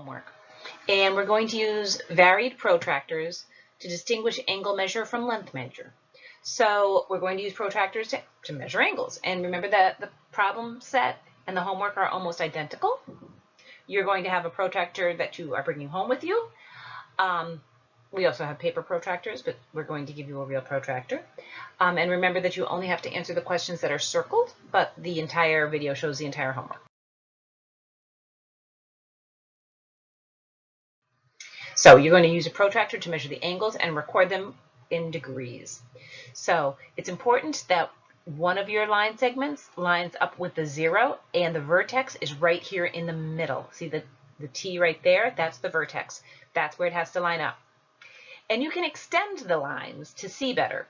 homework. And we're going to use varied protractors to distinguish angle measure from length measure. So we're going to use protractors to measure angles. And remember that the problem set and the homework are almost identical. You're going to have a protractor that you are bringing home with you. We also have paper protractors, but we're going to give you a real protractor. And remember that you only have to answer the questions that are circled, but the entire video shows the entire homework. So you're going to use a protractor to measure the angles and record them in degrees. So it's important that one of your line segments lines up with the 0 and the vertex is right here in the middle. See the T right there? That's the vertex. That's where it has to line up. And you can extend the lines to see better.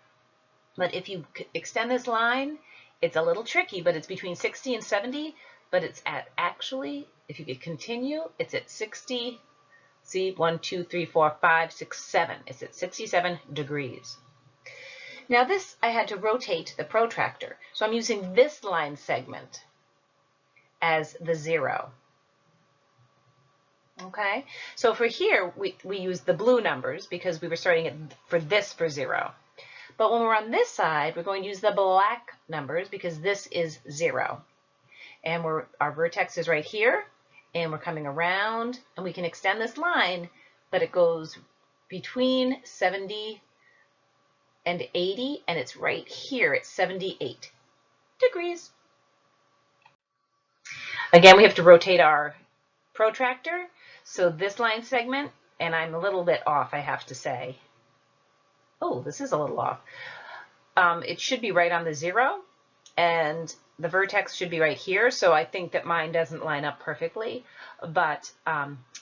But if you extend this line, it's a little tricky, but it's between 60 and 70, but it's at actually, if you could continue, it's at 60. See, 1, 2, 3, 4, 5, 6, 7. It's at 67 degrees. Now this, I had to rotate the protractor. So I'm using this line segment as the 0. Okay, so for here, we use the blue numbers because we were starting it for 0. But when we're on this side, we're going to use the black numbers because this is 0. And our vertex is right here. And we're coming around, and we can extend this line, but it goes between 70 and 80, and it's right here at 78 degrees. Again, we have to rotate our protractor. So this line segment, and I'm a little bit off, I have to say. Oh, this is a little off. It should be right on the 0, and the vertex should be right here, so I think that mine doesn't line up perfectly, but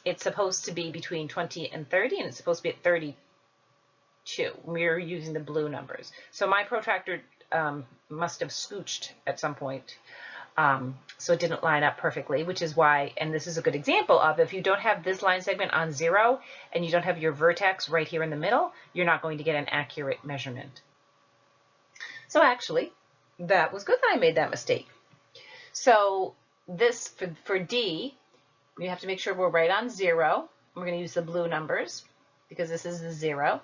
it's supposed to be between 20 and 30, and it's supposed to be at 32. We're using the blue numbers. So my protractor must have scooched at some point, so it didn't line up perfectly, which is why, and this is a good example of, if you don't have this line segment on 0, and you don't have your vertex right here in the middle, you're not going to get an accurate measurement. So actually, that was good that I made that mistake. So this, for D, we have to make sure we're right on 0. We're going to use the blue numbers because this is the 0.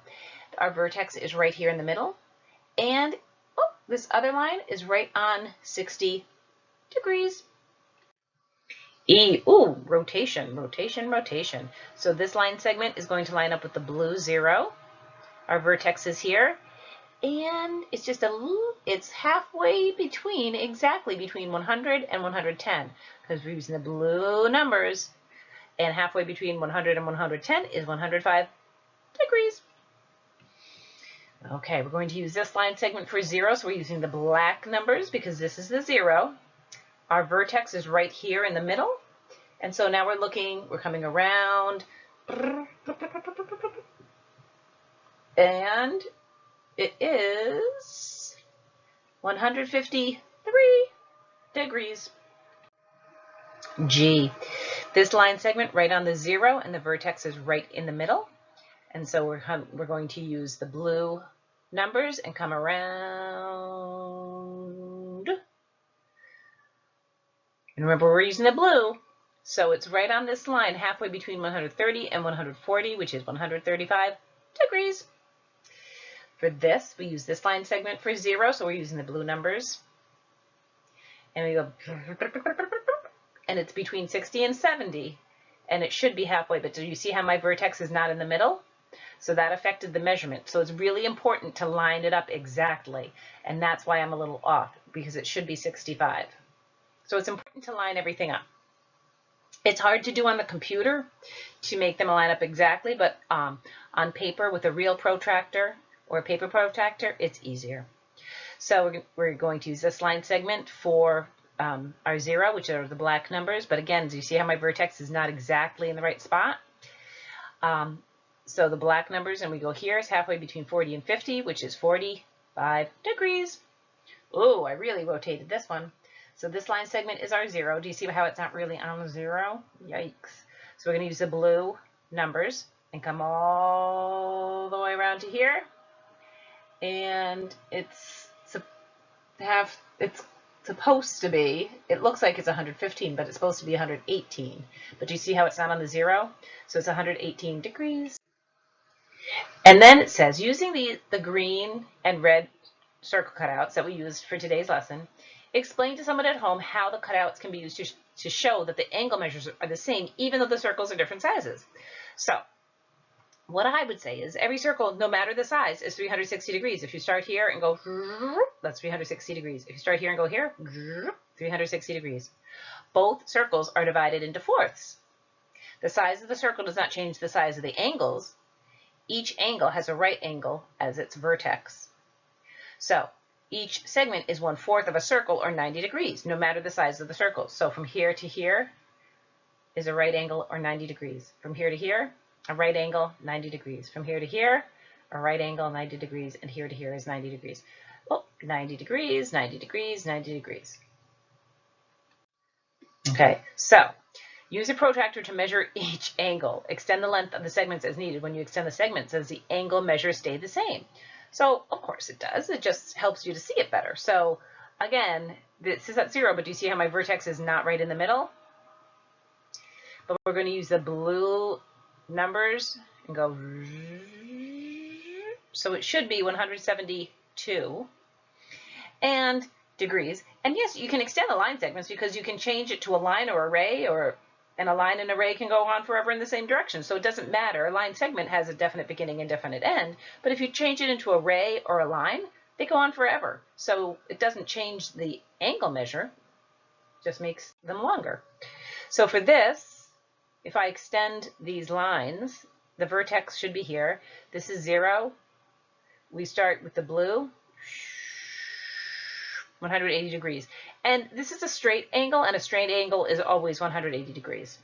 Our vertex is right here in the middle. And this other line is right on 60 degrees. E, rotation, rotation, rotation. So this line segment is going to line up with the blue 0. Our vertex is here. And it's just it's halfway between, exactly between 100 and 110, because we're using the blue numbers, and halfway between 100 and 110 is 105 degrees. Okay, we're going to use this line segment for 0, so we're using the black numbers because this is the 0. Our vertex is right here in the middle, and so now we're coming around, and it is 153 degrees. G. This line segment right on the 0, and the vertex is right in the middle. And so we're going to use the blue numbers and come around. And remember, we're using the blue. So it's right on this line, halfway between 130 and 140, which is 135 degrees. For this, we use this line segment for 0, so we're using the blue numbers. And we go, and it's between 60 and 70, and it should be halfway, but do you see how my vertex is not in the middle? So that affected the measurement. So it's really important to line it up exactly, and that's why I'm a little off, because it should be 65. So it's important to line everything up. It's hard to do on the computer to make them line up exactly, but on paper with a real protractor, or a paper protractor, it's easier. So we're going to use this line segment for our 0, which are the black numbers. But again, do you see how my vertex is not exactly in the right spot? So the black numbers, and we go here, is halfway between 40 and 50, which is 45 degrees. Oh, I really rotated this one. So this line segment is our 0. Do you see how it's not really on the 0? Yikes. So we're going to use the blue numbers and come all the way around to here. And it's supposed to be, it looks like it's 115, but it's supposed to be 118. But do you see how it's not on the 0? So it's 118 degrees. And then it says, using the green and red circle cutouts that we used for today's lesson, explain to someone at home how the cutouts can be used to show that the angle measures are the same, even though the circles are different sizes. So what I would say is every circle, no matter the size, is 360 degrees. If you start here and go, that's 360 degrees. If you start here and go here, 360 degrees. Both circles are divided into fourths. The size of the circle does not change the size of the angles. Each angle has a right angle as its vertex. So each segment is 1/4 of a circle, or 90 degrees, no matter the size of the circle. So from here to here is a right angle, or 90 degrees. From here to here, a right angle, 90 degrees. From here to here, a right angle, 90 degrees, and here to here is 90 degrees. Oh, 90 degrees, 90 degrees, 90 degrees. Okay, so use a protractor to measure each angle. Extend the length of the segments as needed. When you extend the segments, does the angle measure stay the same? So, of course it does. It just helps you to see it better. So, again, this is at 0, but do you see how my vertex is not right in the middle? But we're going to use the blue numbers and go, so it should be 172 and degrees. And yes, you can extend the line segments because you can change it to a line or array, and a line and array can go on forever in the same direction. So it doesn't matter. A line segment has a definite beginning and definite end, but if you change it into array or a line, they go on forever. So it doesn't change the angle measure, just makes them longer. So for this, if I extend these lines, the vertex should be here. This is 0. We start with the blue, 180 degrees. And this is a straight angle, and a straight angle is always 180 degrees.